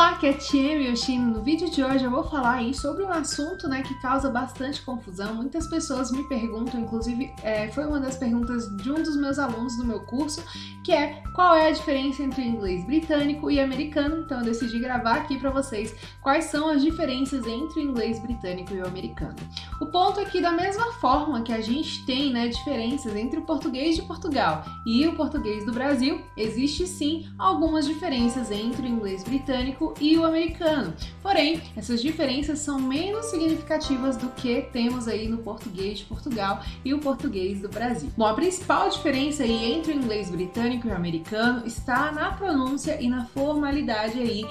Olá, aqui é Tiemi Yoshino. No vídeo de hoje eu vou falar aí sobre um assunto, que causa bastante confusão. Muitas pessoas me perguntam, inclusive foi uma das perguntas de um dos meus alunos do meu curso, que é qual é a diferença entre o inglês britânico e americano. Então eu decidi gravar aqui para vocês quais são as diferenças entre o inglês britânico e o americano. O ponto é que da mesma forma que a gente tem diferenças entre o português de Portugal e o português do Brasil, existe sim algumas diferenças entre o inglês britânico e o americano. Porém, essas diferenças são menos significativas do que temos aí no português de Portugal e o português do Brasil. Bom, a principal diferença aí entre o inglês britânico e o americano está na pronúncia e na formalidade aí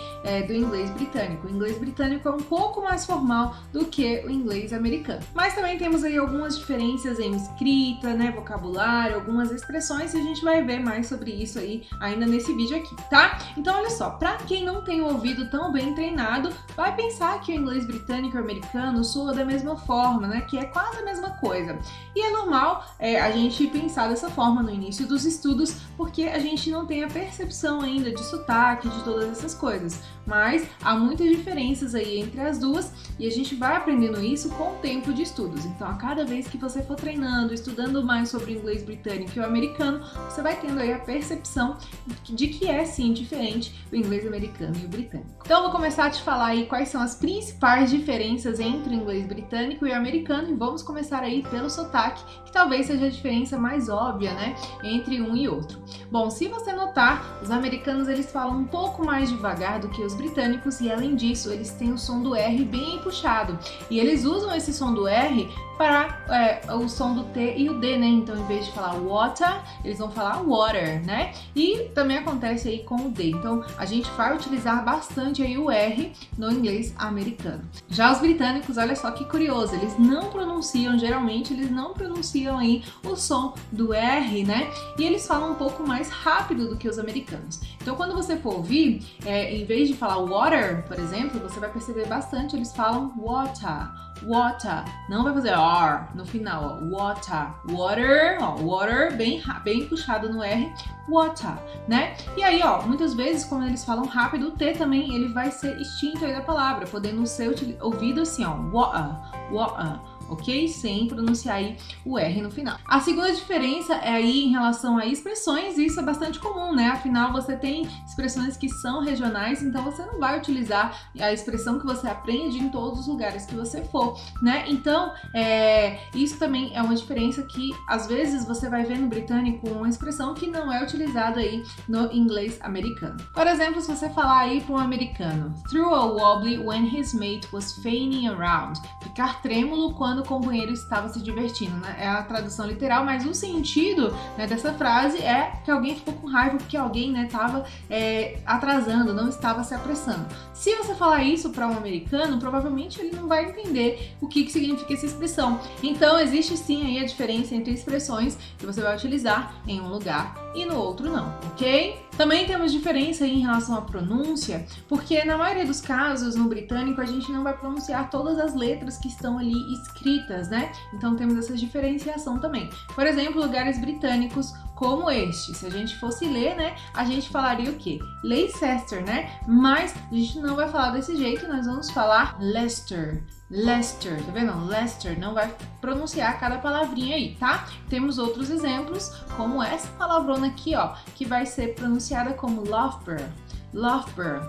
do inglês britânico. O inglês britânico é um pouco mais formal do que o inglês americano. Mas também temos aí algumas diferenças em escrita, vocabulário, algumas expressões, e a gente vai ver mais sobre isso aí ainda nesse vídeo aqui, tá? Então olha só, para quem não tem o ouvido tão bem treinado, vai pensar que o inglês britânico e o americano soam da mesma forma, que é quase a mesma coisa. E é normal a gente pensar dessa forma no início dos estudos, porque a gente não tem a percepção ainda de sotaque, de todas essas coisas. Mas há muitas diferenças aí entre as duas e a gente vai aprendendo isso com o tempo de estudos. Então, a cada vez que você for treinando, estudando mais sobre o inglês britânico e o americano, você vai tendo aí a percepção de que é sim diferente o inglês americano e o britânico. Então, eu vou começar a te falar aí quais são as principais diferenças entre o inglês britânico e o americano, e vamos começar aí pelo sotaque, que talvez seja a diferença mais óbvia, entre um e outro. Bom, se você notar, os americanos eles falam um pouco mais devagar do que os britânicos e, além disso, eles têm o som do R bem puxado. E eles usam esse som do R para o som do T e o D, Então, em vez de falar water, eles vão falar water, E também acontece aí com o D. Então, a gente vai utilizar bastante aí o R no inglês americano. Já os britânicos, olha só que curioso, eles não pronunciam, geralmente, eles não pronunciam aí o som do R, E eles falam um pouco mais rápido do que os americanos. Então, quando você for ouvir, em vez de falar water, por exemplo, você vai perceber bastante, eles falam water, water. Não vai fazer R no final, water, water, water, bem puxado no R, water, E aí, muitas vezes, quando eles falam rápido, o T também, ele vai ser extinto aí da palavra, podendo ser ouvido assim, water, water. Ok? Sem pronunciar aí o R no final. A segunda diferença é aí em relação a expressões, e isso é bastante comum, Afinal, você tem expressões que são regionais, então você não vai utilizar a expressão que você aprende em todos os lugares que você for, Então, isso também é uma diferença que, às vezes, você vai ver no britânico uma expressão que não é utilizada aí no inglês americano. Por exemplo, se você falar aí para um americano, threw a wobbly when his mate was feigning around, ficar trêmulo quando o companheiro estava se divertindo, É a tradução literal, mas o sentido dessa frase é que alguém ficou com raiva porque alguém estava atrasando, não estava se apressando. Se você falar isso para um americano, provavelmente ele não vai entender o que significa essa expressão. Então, existe sim aí a diferença entre expressões que você vai utilizar em um lugar e no outro não, ok? Também temos diferença aí em relação à pronúncia, porque na maioria dos casos, no britânico, a gente não vai pronunciar todas as letras que estão ali escritas, Então temos essa diferenciação também. Por exemplo, lugares britânicos como este, se a gente fosse ler, a gente falaria o quê? Leicester, Mas a gente não vai falar desse jeito, nós vamos falar Leicester. Leicester, tá vendo? Leicester, não vai pronunciar cada palavrinha aí, tá? Temos outros exemplos, como essa palavrona aqui, que vai ser pronunciada como Loughborough, Loughborough,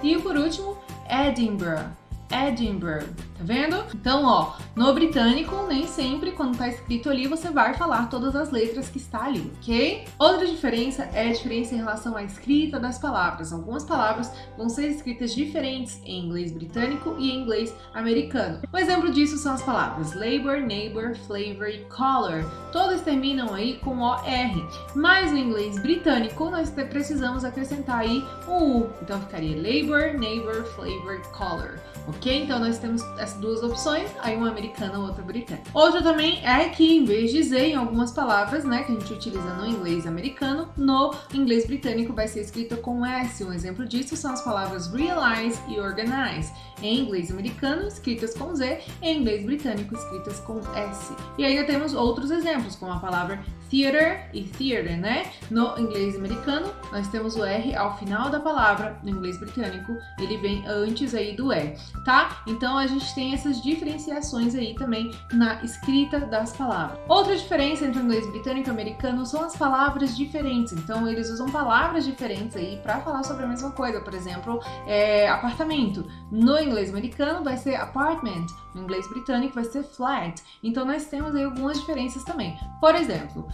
E por último, Edinburgh, Edinburgh, tá vendo? Então, no britânico, nem sempre quando tá escrito ali, você vai falar todas as letras que está ali, ok? Outra diferença é a diferença em relação à escrita das palavras. Algumas palavras vão ser escritas diferentes em inglês britânico e em inglês americano. Um exemplo disso são as palavras labor, neighbor, flavor e color. Todas terminam aí com OR, mas no inglês britânico nós precisamos acrescentar aí um U. Então ficaria labor, neighbor, flavor e color. Ok? Então nós temos essas duas opções, aí uma americana e outra britânica. Outra também é que em vez de Z em algumas palavras, que a gente utiliza no inglês americano, no inglês britânico vai ser escrita com S. Um exemplo disso são as palavras realize e organize. Em inglês americano, escritas com Z, em inglês britânico, escritas com S. E ainda temos outros exemplos, como a palavra theater e theater, né? No inglês americano, nós temos o R ao final da palavra. No inglês britânico, ele vem antes aí do E, tá? Então, a gente tem essas diferenciações aí também na escrita das palavras. Outra diferença entre o inglês britânico e o americano são as palavras diferentes. Então, eles usam palavras diferentes aí para falar sobre a mesma coisa. Por exemplo, apartamento. No inglês americano vai ser apartment. No inglês britânico vai ser flat. Então, nós temos aí algumas diferenças também. Por exemplo,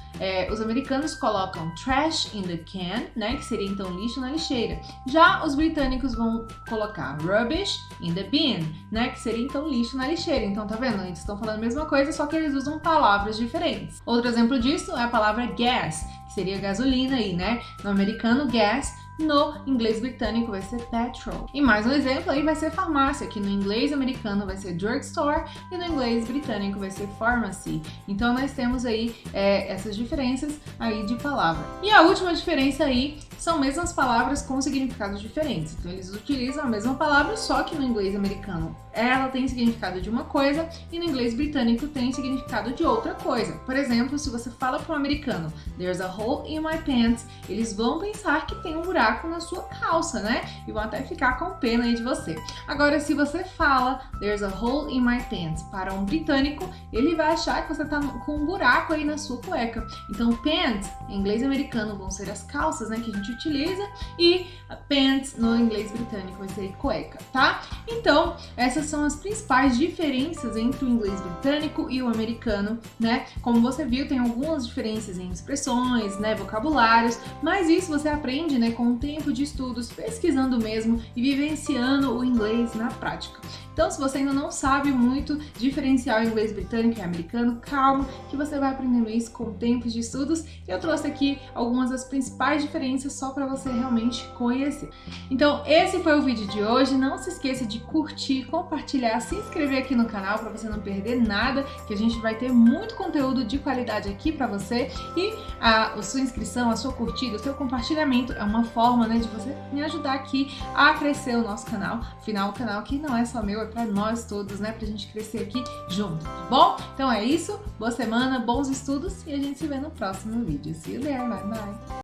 os americanos colocam trash in the can, né? Que seria então lixo na lixeira. Já os britânicos vão colocar rubbish in the bin, né? Que seria então lixo na lixeira. Então, tá vendo? Eles estão falando a mesma coisa, só que eles usam palavras diferentes. Outro exemplo disso é a palavra gas, que seria gasolina aí, né? No americano, gas. No inglês britânico vai ser petrol. E mais um exemplo aí vai ser farmácia, que no inglês americano vai ser drugstore e no inglês britânico vai ser pharmacy. Então nós temos aí essas diferenças aí de palavra. E a última diferença aí são mesmas palavras com significados diferentes. Então eles utilizam a mesma palavra, só que no inglês americano ela tem significado de uma coisa e no inglês britânico tem significado de outra coisa. Por exemplo, se você fala para um americano, there's a hole in my pants, eles vão pensar que tem um buraco na sua calça, né? E vão até ficar com pena aí de você. Agora, se você fala there's a hole in my pants para um britânico, ele vai achar que você tá com um buraco aí na sua cueca. Então, pants em inglês americano vão ser as calças, né, que a gente utiliza, e pants no inglês britânico vai ser cueca, tá? Então, essas são as principais diferenças entre o inglês britânico e o americano, né? Como você viu, tem algumas diferenças em expressões, né, vocabulários, mas isso você aprende, né, com o tempo de estudos, pesquisando mesmo e vivenciando o inglês na prática. Então, se você ainda não sabe muito diferenciar o inglês britânico e americano, calma, que você vai aprendendo isso com o tempo de estudos. Eu trouxe aqui algumas das principais diferenças só para você realmente conhecer. Então, esse foi o vídeo de hoje. Não se esqueça de curtir, compartilhar, se inscrever aqui no canal para você não perder nada, que a gente vai ter muito conteúdo de qualidade aqui para você. E a sua inscrição, a sua curtida, o seu compartilhamento é uma forma, né, de você me ajudar aqui a crescer o nosso canal. Afinal, o canal que não é só meu, é para nós todos, né? Pra gente crescer aqui junto, tá bom? Então é isso, boa semana, bons estudos e a gente se vê no próximo vídeo. See you there, bye bye!